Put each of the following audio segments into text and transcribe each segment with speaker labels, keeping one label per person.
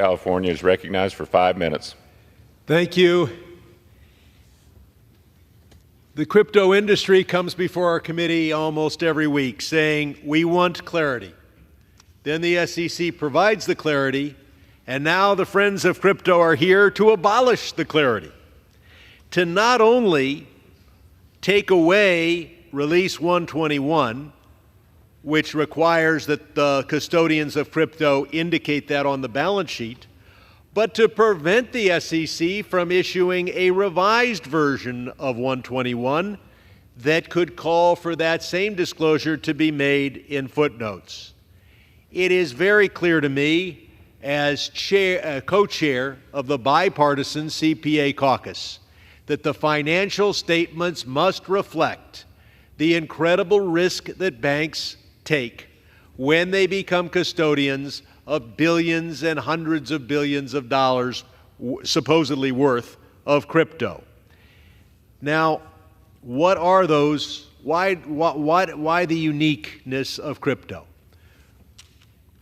Speaker 1: California is recognized for 5 minutes.
Speaker 2: Thank you. The crypto industry comes before our committee almost every week saying, we want clarity. Then the SEC provides the clarity, and now the friends of crypto are here to abolish the clarity. To not only take away Release 121, which requires that the custodians of crypto indicate that on the balance sheet, but to prevent the SEC from issuing a revised version of 121 that could call for that same disclosure to be made in footnotes. It is very clear to me, as co-chair of the bipartisan CPA caucus, that the financial statements must reflect the incredible risk that banks take when they become custodians of billions and hundreds of billions of dollars supposedly worth of crypto. Now, what are those? Why the uniqueness of crypto?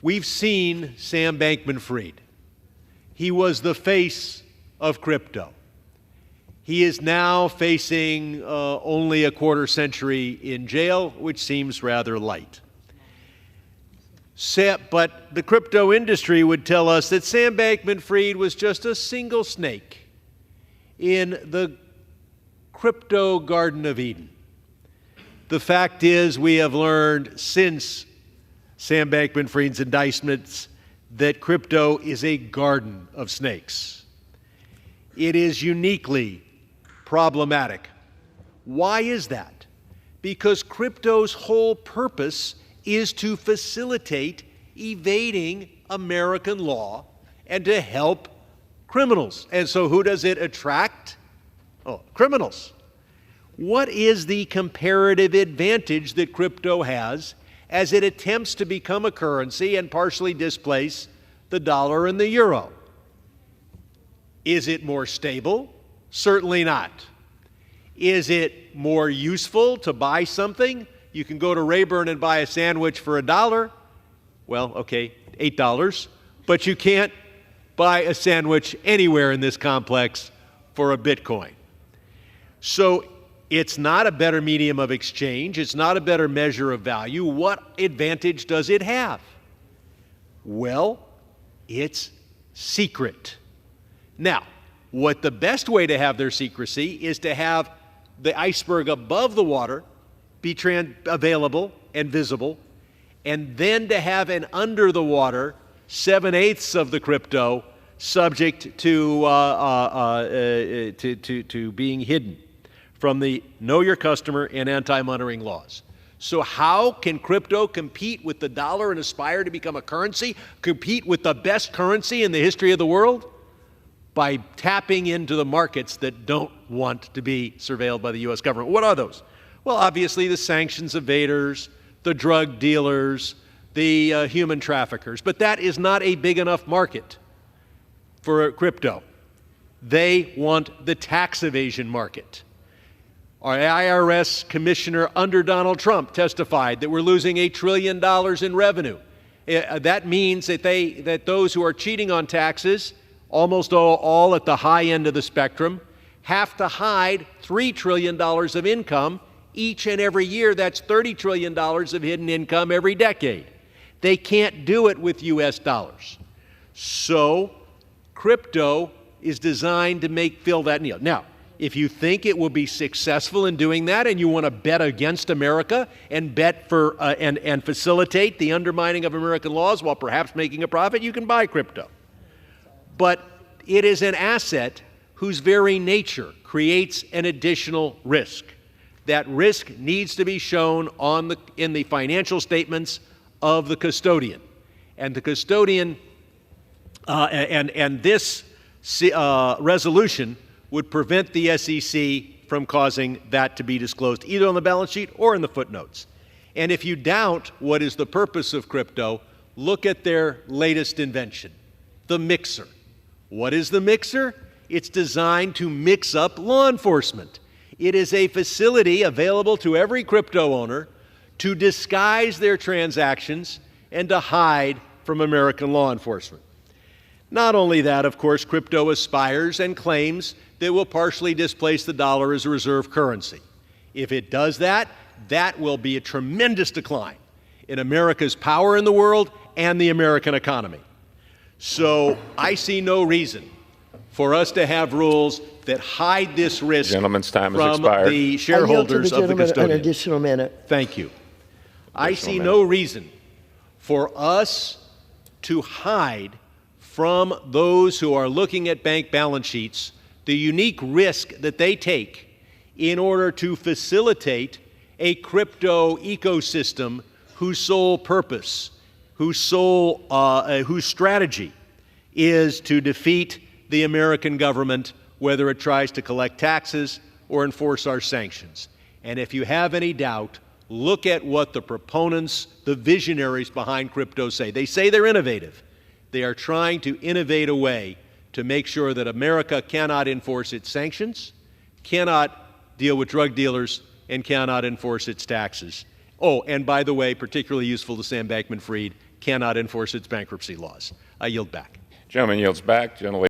Speaker 2: We've seen Sam Bankman-Fried. He was the face of crypto. He is now facing only a quarter century in jail, which seems rather light. But the crypto industry would tell us that Sam Bankman-Fried was just a single snake in the crypto Garden of Eden. The fact is, we have learned since Sam Bankman-Fried's indictments that crypto is a garden of snakes. It is uniquely problematic. Why is that? Because crypto's whole purpose is to facilitate evading American law and to help criminals. And so who does it attract? Oh, criminals. What is the comparative advantage that crypto has as it attempts to become a currency and partially displace the dollar and the euro? Is it more stable? Certainly not. Is it more useful to buy something? You can go to Rayburn and buy a sandwich for $1. Well, okay, $8. But you can't buy a sandwich anywhere in this complex for a Bitcoin. So it's not a better medium of exchange. It's not a better measure of value. What advantage does it have? Well, it's secret. Now, what the best way to have their secrecy is to have the iceberg above the water be available and visible, and then to have an under the water 7/8 of the crypto subject to being hidden from the know your customer and anti-monitoring laws. So how can crypto compete with the dollar and aspire to become a currency, compete with the best currency in the history of the world? By tapping into the markets that don't want to be surveilled by the U.S. government. What are those? Well, obviously the sanctions evaders, the drug dealers, the human traffickers. But that is not a big enough market for crypto. They want the tax evasion market. Our IRS commissioner under Donald Trump testified that we're losing $1 trillion in revenue. That means that those who are cheating on taxes, almost all at the high end of the spectrum, have to hide $3 trillion of income each and every year. That's $30 trillion of hidden income every decade. They can't do it with U.S. dollars. So crypto is designed to fill that need. Now, if you think it will be successful in doing that and you want to bet against America and bet for and facilitate the undermining of American laws while perhaps making a profit, you can buy crypto. But it is an asset whose very nature creates an additional risk. That risk needs to be shown in the financial statements of the custodian. And the custodian, this resolution would prevent the SEC from causing that to be disclosed either on the balance sheet or in the footnotes. And if you doubt what is the purpose of crypto, look at their latest invention, the mixer. What is the mixer? It's designed to mix up law enforcement. It is a facility available to every crypto owner to disguise their transactions and to hide from American law enforcement. Not only that, of course, crypto aspires and claims that it will partially displace the dollar as a reserve currency. If it does that, that will be a tremendous decline in America's power in the world and the American economy. So I see no reason for us to have rules that hide this risk
Speaker 1: Gentleman's time has
Speaker 2: from
Speaker 1: expired.
Speaker 2: the shareholders of the custodian.
Speaker 3: An additional minute.
Speaker 2: Thank you. I see
Speaker 1: minute.
Speaker 2: no reason for us to hide from those who are looking at bank balance sheets the unique risk that they take in order to facilitate a crypto ecosystem whose sole purpose, whose strategy is to defeat the American government, whether it tries to collect taxes or enforce our sanctions. And if you have any doubt, look at what the proponents, the visionaries behind crypto say. They say they're innovative. They are trying to innovate a way to make sure that America cannot enforce its sanctions, cannot deal with drug dealers, and cannot enforce its taxes. Oh, and by the way, particularly useful to Sam Bankman-Fried, cannot enforce its bankruptcy laws. I yield back.
Speaker 1: Gentleman yields back. Gentlelady